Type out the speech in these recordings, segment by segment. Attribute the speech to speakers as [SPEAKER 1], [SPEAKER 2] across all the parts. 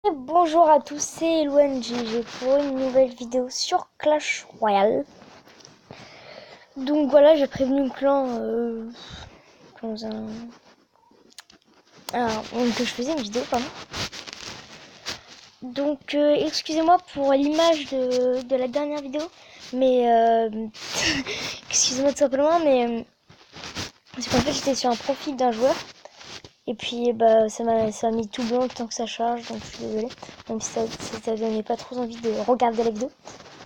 [SPEAKER 1] Et bonjour à tous, c'est LoNGG pour une nouvelle vidéo sur Clash Royale. Donc voilà, j'ai prévenu le clan que je faisais une vidéo, pardon. Donc excusez-moi pour l'image de la dernière vidéo, mais excusez-moi tout simplement, mais c'est qu'en fait j'étais sur un profil d'un joueur. Et puis ça m'a mis tout blanc le temps que ça charge, donc je suis désolée. Même si ça donnait pas trop envie de regarder la vidéo.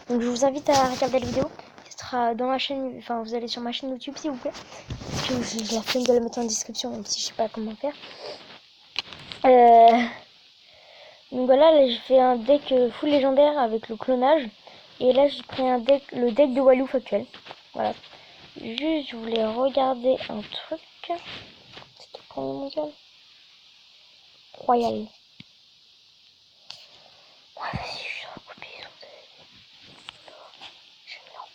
[SPEAKER 1] Donc je vous invite à regarder la vidéo. Qui sera dans ma chaîne, enfin vous allez sur ma chaîne YouTube s'il vous plaît. Parce que j'ai la flemme de la mettre en description, même si je sais pas comment faire. Donc voilà, là j'ai fait un deck full légendaire avec le clonage. Et là j'ai pris le deck de Wallouf actuel. Voilà. Juste je voulais regarder un truc. C'était le premier mondial Royal. Ouais, vas-y, je vais recouper je mets en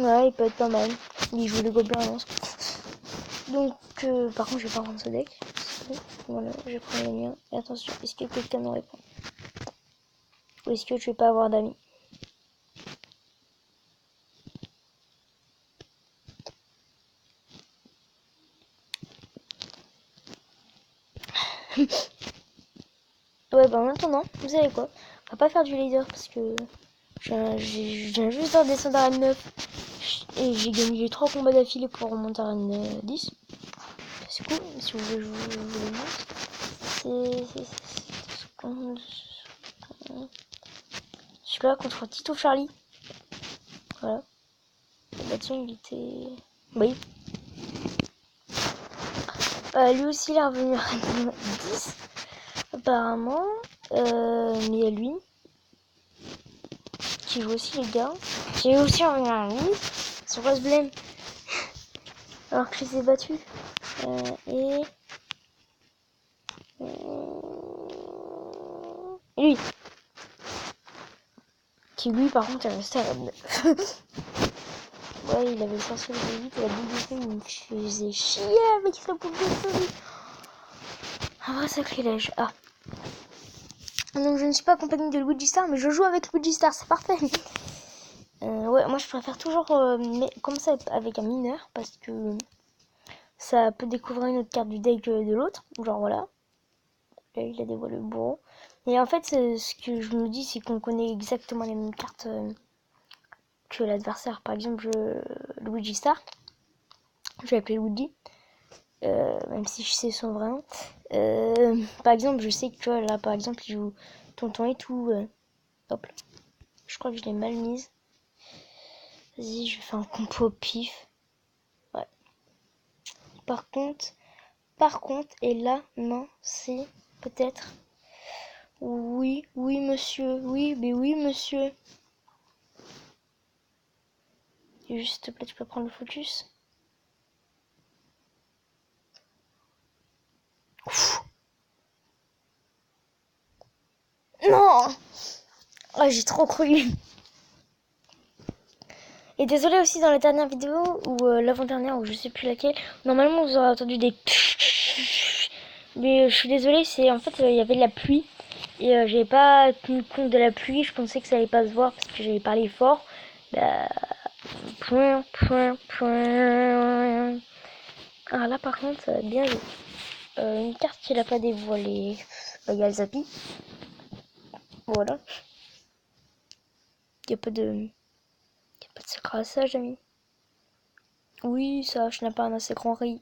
[SPEAKER 1] bas. Ouais, il peut être pas mal. Il joue les gobelins à lance. Donc, par contre, je vais pas prendre ce deck. Voilà, je vais prendre le mien. Et attention, est-ce que quelqu'un me répond? Ou est-ce que je vais pas avoir d'amis? Ouais, bah en attendant, vous savez quoi? On va pas faire du leader parce que je viens juste de redescendre à N9 et j'ai gagné 3 combats d'affilée pour remonter à N10. C'est cool, si vous voulez, je vous le montre. Je suis là contre Tito Charlie. Voilà. Bah tiens, il était... Oui. Lui aussi, il est revenu à 10, apparemment. Mais il y a lui, qui joue aussi les gars. Qui est aussi revenu à 10, sur Rose Blame. Alors que je les ai battus. Et lui. Qui lui, par contre, est resté à la 9. Ouais, il avait le sorcier de 8 et la boule de feu, il me faisait chier avec sa boule de feu. Un vrai sacrilège. Ah. Donc je ne suis pas accompagnée de Luigi Star, mais je joue avec Luigi Star, c'est parfait. Ouais, moi je préfère toujours comme ça avec un mineur, parce que ça peut découvrir une autre carte du deck de l'autre. Genre voilà. Là, il a dévoilé le bourreau. Et en fait, ce que je me dis, c'est qu'on connaît exactement les mêmes cartes que l'adversaire. Par exemple, Luigi Star. Je vais l'appeler Luigi. Même si je sais son vrai nom. Par exemple, je sais que tu vois, là, par exemple, il joue Tonton et tout. Hop. Je crois que je l'ai mal mise. Vas-y, je vais faire un compo au pif. Ouais. Par contre, et là, non, c'est peut-être... Oui, oui, monsieur. Oui, mais oui, monsieur. Et juste, s'il te plaît, tu peux prendre le focus. Ouf. Non. Oh, j'ai trop cru. Et désolé aussi dans la dernière vidéo, ou l'avant-dernière, ou je sais plus laquelle. Normalement, vous aurez entendu des... Mais je suis désolée, c'est en fait, il y avait de la pluie. Et j'avais pas tenu compte de la pluie, je pensais que ça allait pas se voir parce que j'avais parlé fort. Bah... Point, point, point. Ah là par contre, bien joué. Une carte qu'il a pas dévoilée. Il y a le Zapi. Voilà. Il n'y a pas de... Pas de secret à ça, Jamie. Oui, ça, je n'ai pas un assez grand riz.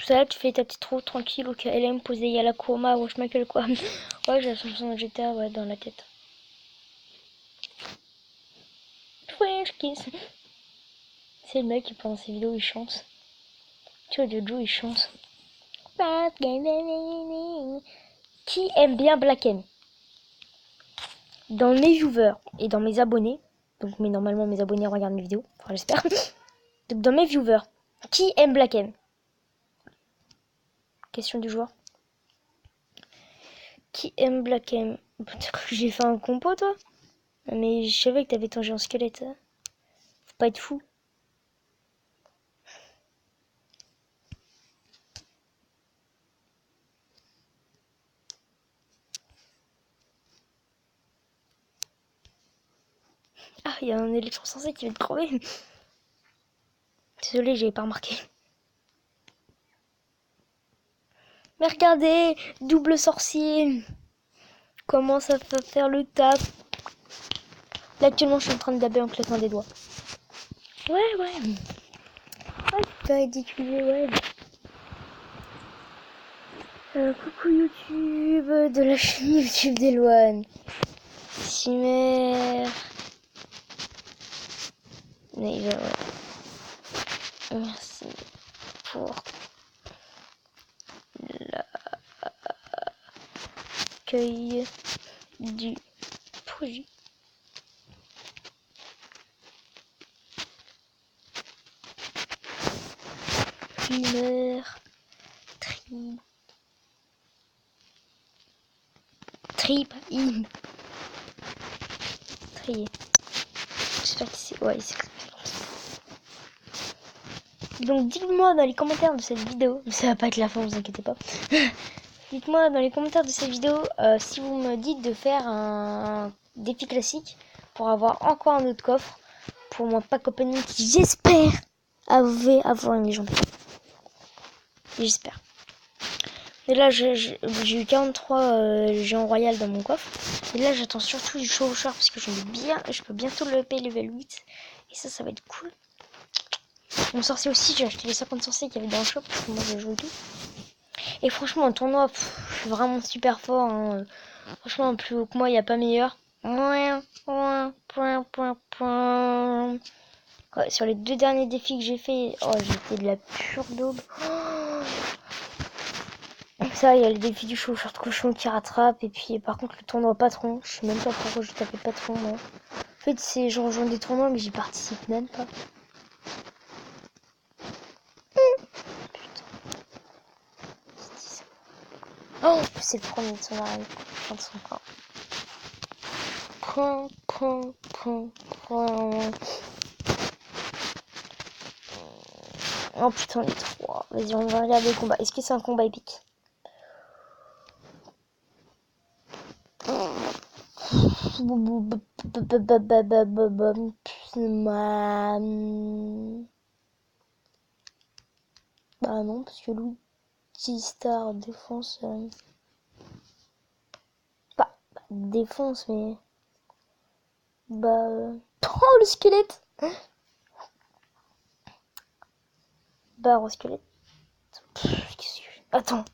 [SPEAKER 1] Ça, tu fais ta petite route tranquille au KLM posée à la Kurma ou je sais pas quoi. Ouais, j'ai la chanson de GTA ouais, dans la tête. French kiss. C'est le mec qui pendant ses vidéos il chante. Tu vois, Jojo il chante. Qui aime bien Black M? Dans mes viewers et dans mes abonnés, donc mais normalement mes abonnés regardent mes vidéos, enfin j'espère. Donc dans mes viewers, qui aime Black M? Question du joueur. Qui aime Black M? T'as cru que j'ai fait un compo toi? Mais je savais que t'avais ton géant squelette. Faut pas être fou. il y a un électrocensé qui va te crever. Désolé, j'avais pas remarqué. Mais regardez, double sorcier. Comment ça peut faire le taf? Là, actuellement, je suis en train de daber en claquant des doigts. Ouais. Ouais, c'est pas ridicule, ouais. Coucou YouTube, de la chaîne YouTube d'Eloane. Chimère. Mais ouais. Merci pour l'accueil du projet. Humeur. Trier. J'espère que c'est... Ouais, c'est... Donc dites-moi dans les commentaires de cette vidéo, ça va pas être la fin, vous inquiétez pas. Dites-moi dans les commentaires de cette vidéo si vous me dites de faire un défi classique pour avoir encore un autre coffre pour mon pack opening qui j'espère avoir une légende. J'espère. Et là j'ai eu 43 géants royal dans mon coffre. Et là j'attends surtout du chevaucheur parce que je peux bientôt le payer level 8. Et ça va être cool. Mon sorcier aussi, j'ai acheté les 50 sorciers qu'il y avait dans le shop parce que moi je joue tout. Et franchement en tournoi, je suis vraiment super fort. Hein. Franchement plus haut que moi, il n'y a pas meilleur. Ouais, sur les 2 derniers défis que j'ai fait, j'étais de la pure daube. Ça, il y a le défi du chauffeur de cochon qui rattrape. Et puis par contre le tournoi patron, je sais même pas pourquoi je tapais patron moi. En fait c'est genre des tournois mais j'y participe même pas. Oh, c'est le premier de son arrive. De son corps. Oh putain, les 3. Vas-y, on va regarder le combat. Est-ce que c'est un combat épique? Bah non, parce que Louis Star défense... Pas défense, mais... Oh, le squelette. Barre au squelette. Attends.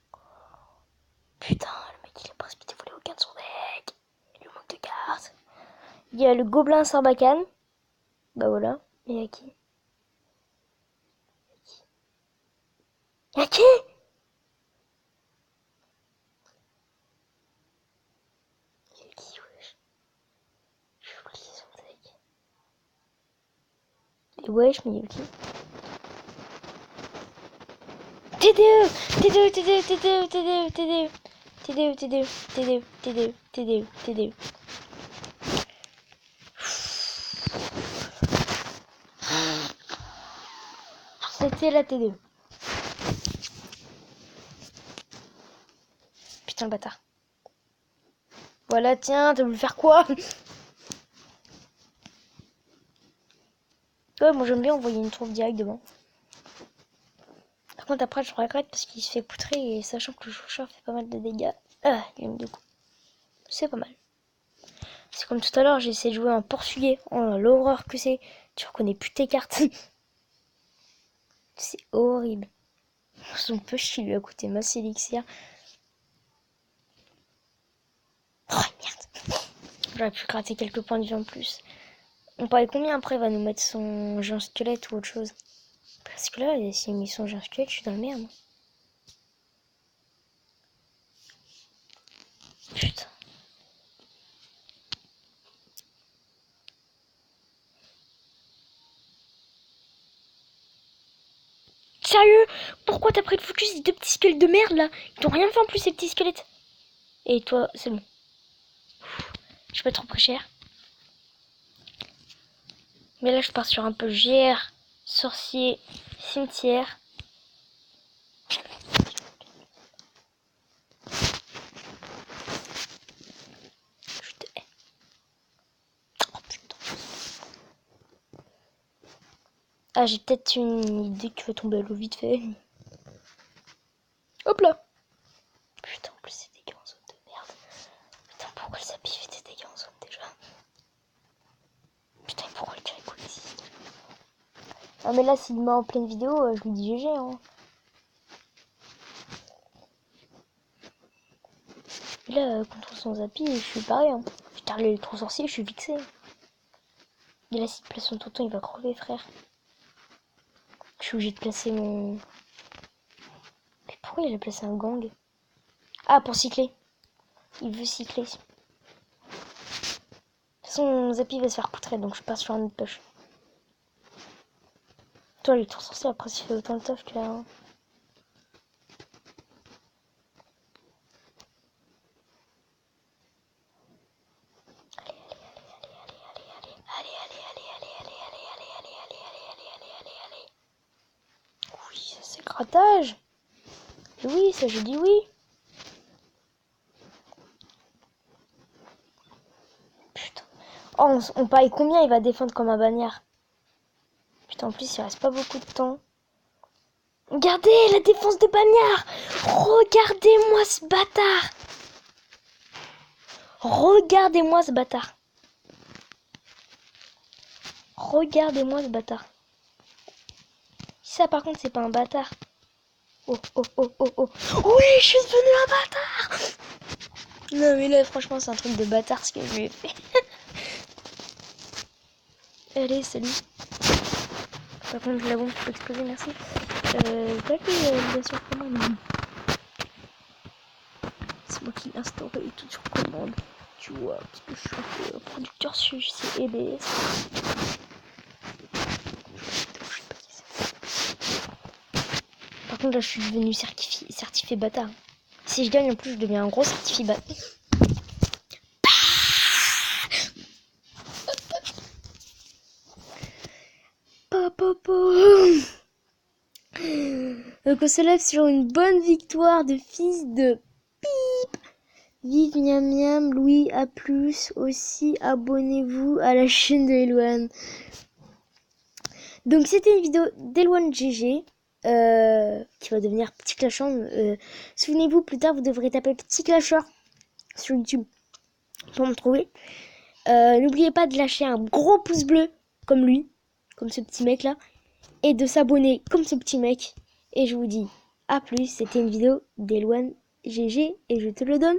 [SPEAKER 1] Putain, le mec il est précipité voler aucun de son deck. Il lui manque de cartes. Il y a le gobelin Sarbacane. Bah voilà. Et il y a qui? Il y a qui? Il y a qui, wesh? J'ai oublié son deck. Et wesh, mais il y a qui? TDE TDE TDE TDE TDE TDE TDE TDE TDE TDE TDE TDE. C'était la TDE. Putain le bâtard. Voilà, tiens, t'as voulu faire quoi? Ouais, moi j'aime bien envoyer une troupe directe devant. Par contre après je regrette parce qu'il se fait poutrer et sachant que le chauffeur fait pas mal de dégâts. Ah, il aime du coup. C'est pas mal. C'est comme tout à l'heure, j'ai essayé de jouer en portugais. Oh l'horreur que c'est. Tu reconnais plus tes cartes. C'est horrible. Son push qui lui a coûté masse élixir. Oh merde. J'aurais pu gratter quelques points de vie en plus. On parlait combien après il va nous mettre son géant squelette ou autre chose? Parce que là, s'il met son géant squelette, je suis dans le merde. Putain. Sérieux? Pourquoi t'as pris le focus des 2 petits squelettes de merde là? Ils t'ont rien fait en plus ces petits squelettes. Et toi, c'est bon. Je peux trop pris cher. Mais là, je pars sur un peu GR, sorcier, cimetière. Je te hais. Oh putain. Ah, j'ai peut-être une idée qui va tomber à l'eau vite fait. Hop là. Putain, en plus c'est des gars en zone de merde. Putain, pourquoi le sapin fait des dégâts en zone déjà? Putain, pourquoi le Jericho existe? Ah mais là, s'il me met en pleine vidéo, je lui dis GG, hein. Et là, contre son Zappy, je suis pareil, hein. Je tarde l'électro sorcier, je suis fixé. Et là, s'il place son tonton, il va crever, frère. Je suis obligé de placer mon... Mais pourquoi il a placé un gang? Ah, pour cycler. Il veut cycler. De toute façon, Zappy va se faire poutrer, donc je passe sur un autre push. Toi, l'électro sorcier, après, s'il fait autant le taf que là... Hein. Oui, ça c'est grattage. Oui, ça je dis oui. Putain. Oh, on parie combien il va défendre comme un bagnard? Putain, en plus, il reste pas beaucoup de temps. Regardez la défense de bagnard. Regardez-moi ce bâtard. Regardez-moi ce bâtard. Regardez-moi ce bâtard. Ça, par contre, c'est pas un bâtard. Oh, oh, oh, oh, oh. Oui, je suis devenu un bâtard. Non, mais là, franchement, c'est un truc de bâtard ce que je lui ai fait. Allez, salut. Par contre, la bombe peut exploser, merci. Pas que bien sûr commande. C'est moi qui l'ai instauré et tout sur commande. Tu vois, parce que je suis un peu producteur sur EBS. Par contre, là, je suis devenu certifié bâtard. Si je gagne, en plus, je deviens un gros certifié bâtard. Donc, on se lève sur une bonne victoire de fils de pipe. Vive miam miam, Louis, à plus. Aussi, abonnez-vous à la chaîne de Eloane. Donc, c'était une vidéo d'Eloane GG. Qui va devenir Petit Clashant. Souvenez-vous, plus tard, vous devrez taper Petit Clasheur sur YouTube pour me trouver. N'oubliez pas de lâcher un gros pouce bleu, comme lui, comme ce petit mec là, et de s'abonner comme ce petit mec. Et je vous dis à plus, c'était une vidéo d'Eloane GG et je te le donne